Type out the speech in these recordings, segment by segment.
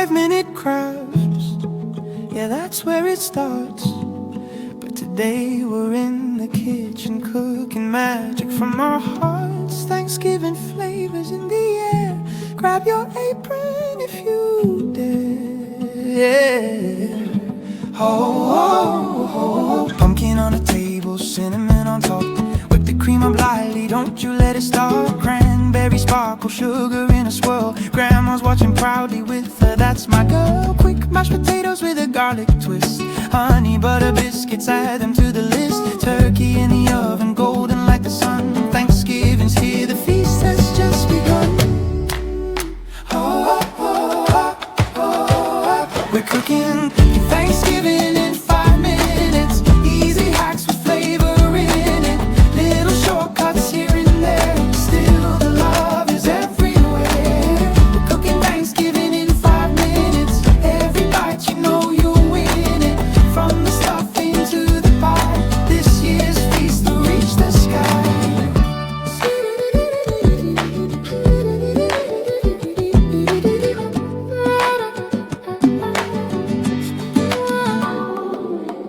5-minute crafts, yeah, that's where it starts. But today we're in the kitchen cooking magic from our hearts. Thanksgiving flavors in the air. Grab your apron if you dare. Ho, ho, ho. Pumpkin on the table, cinnamon on top. Whip the cream up lightly, don't you let it stop. Cranberry sparkle, sugar in a swirl. Grandma's watching proudly with her, that's my girl. Quick mashed potatoes with a garlic twist. Honey butter biscuits, add them to the list. Turkey in the oven, golden like the sun. Thanksgiving's here, the feast has just begun. Oh, oh, oh, oh, oh. We're cooking Thanksgiving in 5 minutes. Easy hacks with flavor in it. Little shortcuts here and there. Still the love is everywhere. We're cooking Thanksgiving in 5 minutes. Every bite you know you'll win it. From the stuffing to the pie, this year's feast will reach the sky.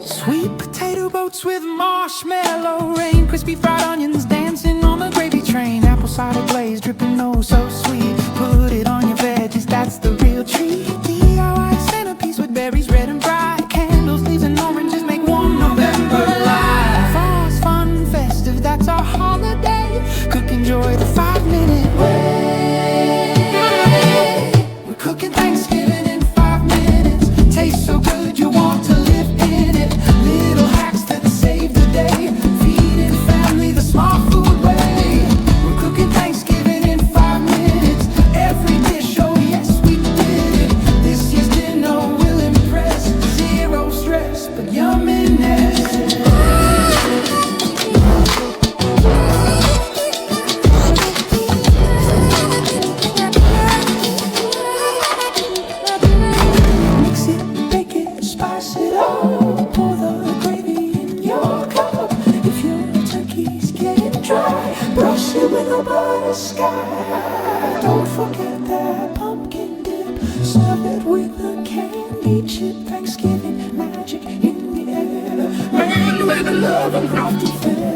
Sweet potato boats with marshmallow rain. Crispy fried onions dancing on the gravy train. Apple cider glaze dripping oh so sweet. Put it on your veggies, that's the real treat. DIY centerpiece with berries red and bright. Candles, leaves and oranges make warm November light. Fast, fun, festive, that's our holiday. Cook, enjoy the 5-minute way. We're cooking Thanksgiving in 5 minutes. Tastes so good you want to live in it. Little hacks that save the day. Feeding family the smart food way. We're cooking Thanksgiving in 5 minutes. Every dish, oh yes we did it. This year's dinner will impress. Zero stress, but yumminess. Mix it, bake it, spice it up. Pour the gravy in your cup. If your turkey's getting dry, brush it with a butter sky. Don't forget that pumpkin dip. Serve it with a candy chip. Thanksgiving magic in the air. Made with love and crafty fare.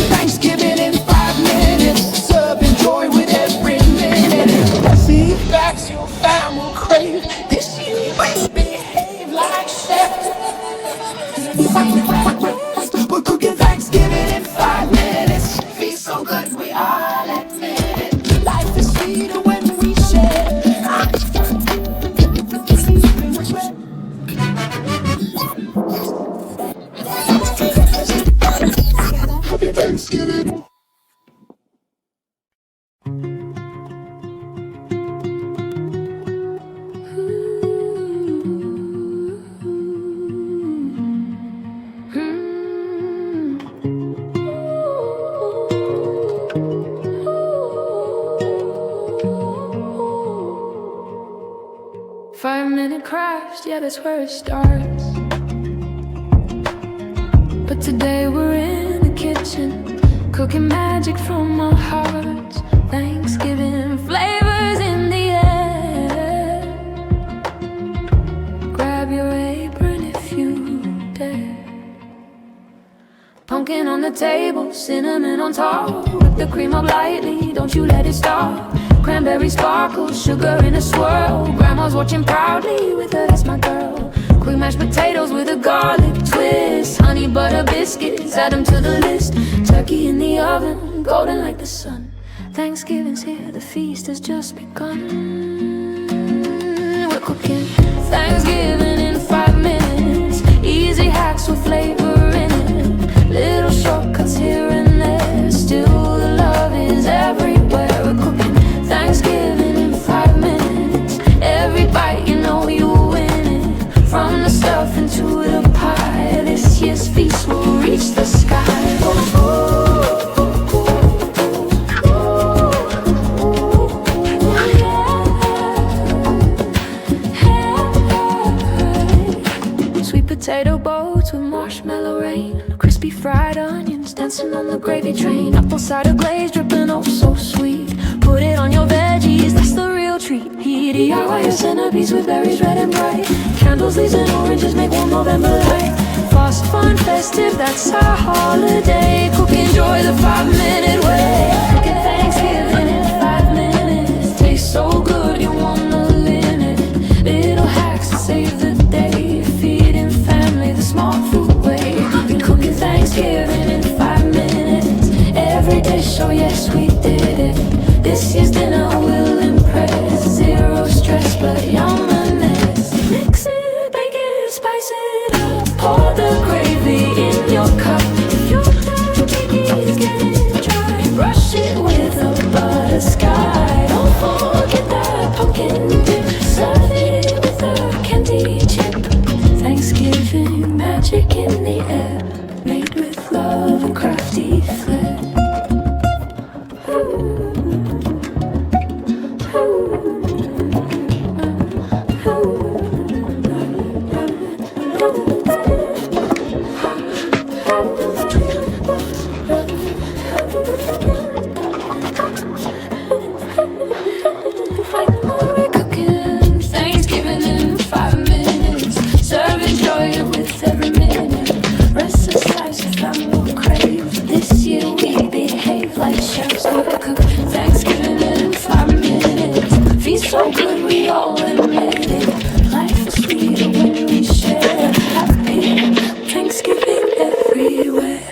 Thanksgiving in 5 minutes. Serve and joy with every minute. See facts your fam will crave. This year we behave like chefs. We're cooking Thanksgiving in 5 minutes. Feels so good we all admit it. Life is sweeter when we share. Happy Thanksgiving. Five-minute crafts, yeah, that's where it starts. But today we're in the kitchen, cooking magic from our hearts. Thanksgiving flavors in the air. Grab your apron if you dare. Pumpkin on the table, cinnamon on top. Whip the cream up lightly, don't you let it stop. Cranberry sparkle, sugar in a swirl. Grandma's watching proudly with her, that's my girl. Quick mashed potatoes with a garlic twist. Honey butter biscuits, add them to the list. Turkey in the oven, golden like the sun. Thanksgiving's here, the feast has just begun. We're cooking Thanksgiving in 5 minutes. Easy hacks with flavor in it. Little shortcuts here and there. Still the love is everywhere. We're cooking Thanksgiving in 5 minutes. Every bite you know you win it. From the stuffing to the pie, this year's feast will reach the sky. Oh, oh, oh, oh, yeah. Sweet potato boats with marshmallow rain. Crispy fried onions dancing on the gravy train. Apple cider glaze dripping oh so sweet. Put put it on your veggies, that's the real treat. DIY your centerpiece with berries red and bright. Candles, leaves and oranges make warm November light. Fast, fun, festive, that's our holiday. Cook, enjoy the 5-minute way. Cooking Thanksgiving in 5 minutes. Tastes so good, you wanna limit. Little hacks to save the day. Feeding family the smart food way. Cooking Thanksgiving in 5 minutes. Every dish, oh yes, we did it. This year's dinner will impress. Zero stress, but yumminess. Mix it, bake it, spice it up. Pour the gravy in your cup. If your diabetes getting dry, brush it with a butter sky. Don't forget that pumpkin dip. Serve it with a candy chip. Thanksgiving magic in the air, made with love and crafty flair. Cooking Thanksgiving in 5 minutes. Serve, enjoy it with every minute. Rest aside, so family will crave. This year we behave like chefs. Cook Thanksgiving in 5 minutes. Feast so good we all admit it. Life is sweeter when we share. Happy Thanksgiving everywhere.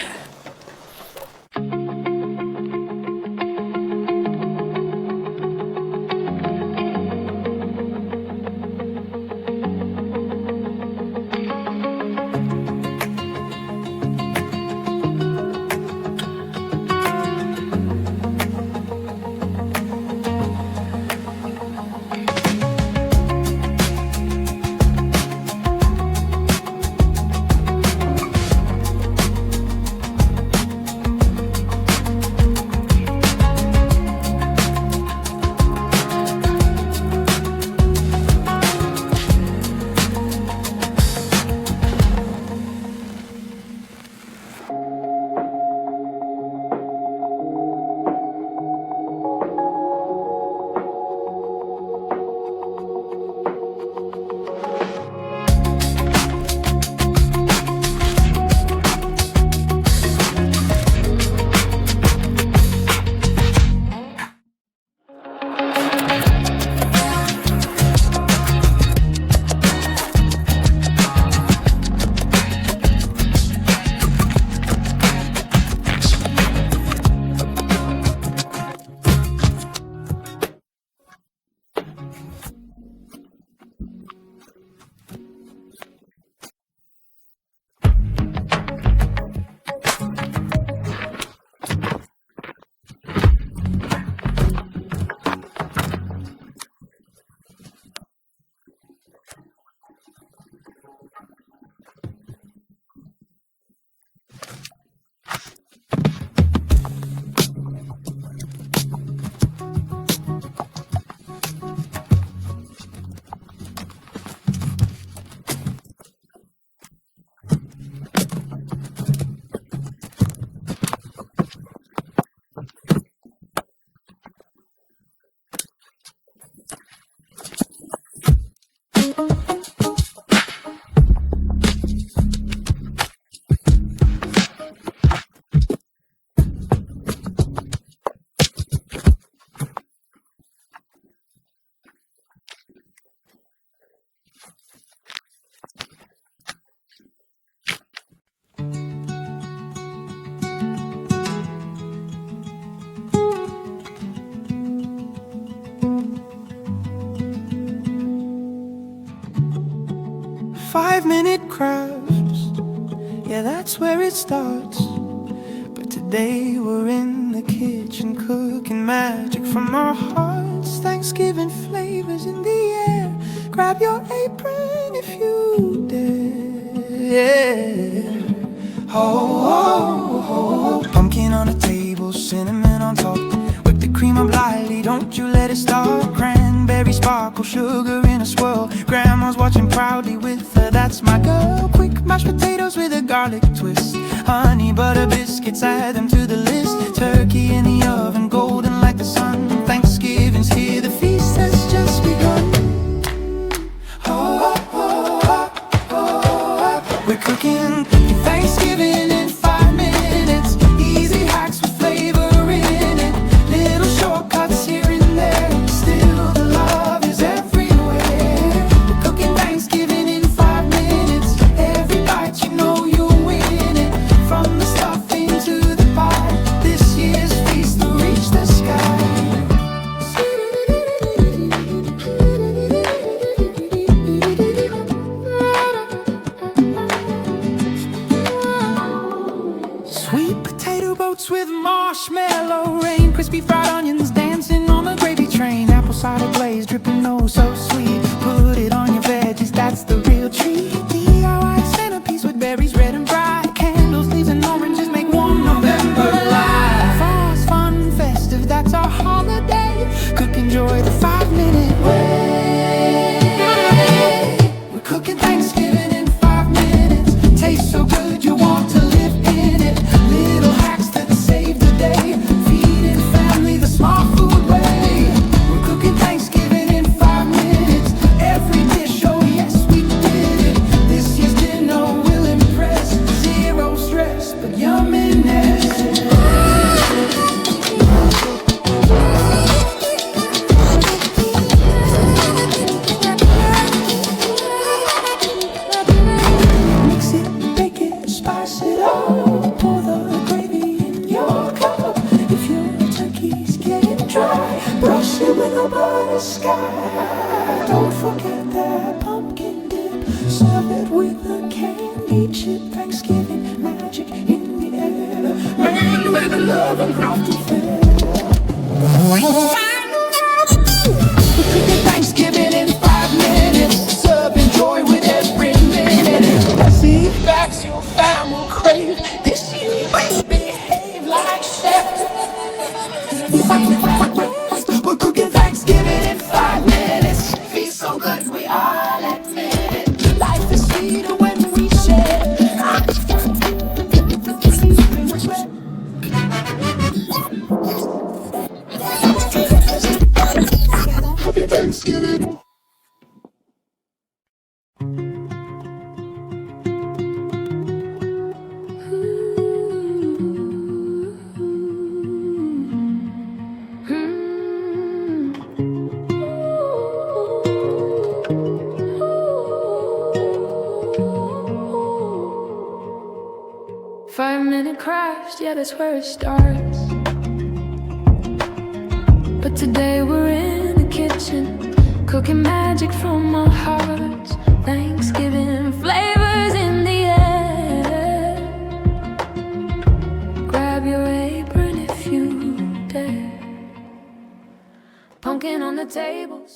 Five-minute crafts, yeah, that's where it starts. But today we're in the kitchen cooking magic from our hearts. Thanksgiving flavors in the air. Grab your apron if you dare. Ho, ho, ho. Pumpkin on the table, cinnamon on top. Whip the cream up lightly, don't you let it stop. Cranberry sparkle, sugar in a swirl. Grandma's watching proudly with her, that's my girl. Quick mashed potatoes with a garlic twist. Honey butter biscuits, add them to the list. Turkey in the oven, golden like the sun. Thanksgiving Thanksgiving's here, the feast has just begun. Oh, oh, oh, oh, oh. We're cooking Thanksgiving in 5 minutes. Easy hacks with flavor in it. Little shortcuts here and there. Still the love is everywhere. We're cooking Thanksgiving in 5 minutes. Every bite you know you'll win it. From the stuffing to the pie, this year's feast will reach the sky. Sweet potato boats with marshmallow rain, crispy fried onions dancing on the gravy train, apple cider glaze dripping oh so sweet. Put it on your veggies, that's the real treat. DIY centerpiece with berries red and bright, candles, leaves and oranges make warm November light. Fast, fun, festive, that's our holiday. Cook, enjoy the 5-minute way. We're cooking Thanksgiving in 5 minutes. Tastes so good you want to live in it. Little hacks that save the day. Feeding family the smart food way. We're cooking Thanksgiving in 5 minutes. Every dish, oh yes, we did it. This year's dinner will impress. Zero stress, but yumminess. Mix it, bake it, spice it up. Pour the gravy in your cup. If your turkey's getting dry, brush it with a butter sky. Don't forget that pumpkin dip. Serve it with a candy chip. Thanksgiving magic in the air. Man, with the love and craft to fair. Thanksgiving in 5 minutes. Serving joy with every minute. See backs your fam will crave. This year, baby, behave like chefs. We're cooking Thanksgiving in 5 minutes. Feels so good, we all admit it. Life is sweeter when we share. Happy Thanksgiving. Five-minute craft, yeah, that's where it starts. But today we're in the kitchen, cooking magic from our hearts. Thanksgiving flavors in the air. Grab your apron if you dare. Pumpkin on the table.